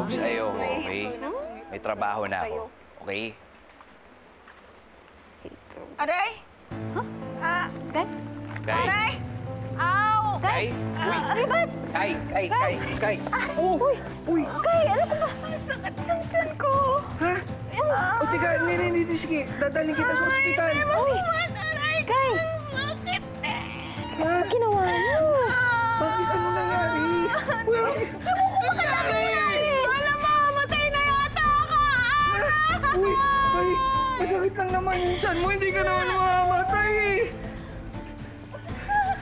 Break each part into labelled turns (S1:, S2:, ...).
S1: Pogs, ayoko, okay? May trabaho na ako, okay?
S2: Aray!
S3: Huh? Kay?
S2: Aray! Ow!
S1: Kay? Uy!
S3: Ribat!
S1: Kay!
S3: Uy! Kay, ano ka ba?
S2: Ang sakit ng tiyan ko!
S4: Ha? O, teka, hindi, sige. Dadalhin kita sa ospital.
S3: Uy!
S2: Aray!
S3: Kay!
S2: Bakit
S3: Ano ginawa mo?
S4: Bakit ano nangyari?
S2: Wala, mamamatay na yata ako!
S4: Uy, ay, masakit lang naman yung tiyan mo. Hindi ka naman mamamatay eh.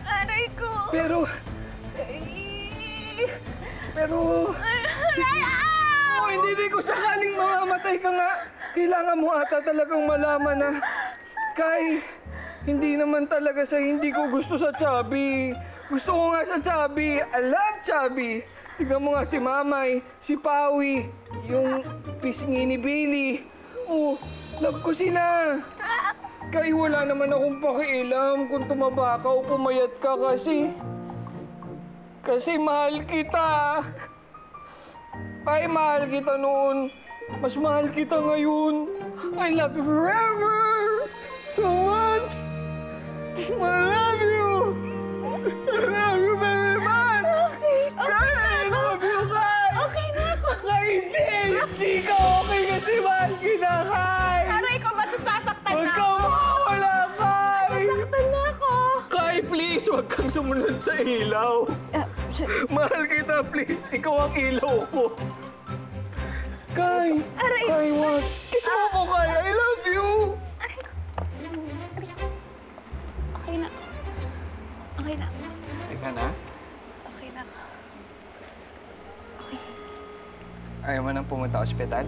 S2: Aray ko!
S4: Pero... Oh, hindi ko sakaling mamamatay ka nga. Kailangan mo ata talagang malaman na... Kay, hindi naman talaga hindi ko gusto sa Chubby. Gusto ko nga sa Chubby. I love Chubby. Tignan mo nga si Mamay, si Pawi, yung pisngi ni Billy. Oh, love ko sila. Kay, wala naman akong pakialam kung tumaba ka o pumayat ka kasi... Kasi mahal kita. Ay, mahal kita noon. Mas mahal kita ngayon. I love you forever. So much. I love you. I love you very much.
S2: Okay.
S4: I love you, Kai.
S2: Okay na ako.
S4: Kai, hindi ka okay kasi mahal kita, Kai.
S2: Aray ko, ba't sasaktan
S4: Huwag
S2: na
S4: ka
S2: ako?
S4: mawawala, Kai.
S2: Sasaktan na ako.
S4: Kai, please, huwag kang sumunod sa ilaw. Mahal kita, please. Ikaw ang ilaw ko. Kai!
S2: Aray!
S4: Kai, what? Kiss mo ako, Kai. I love you!
S2: Okay na. Okay na.
S1: Teka na.
S2: Okay na.
S1: Ayaw mo nang pumunta ospital?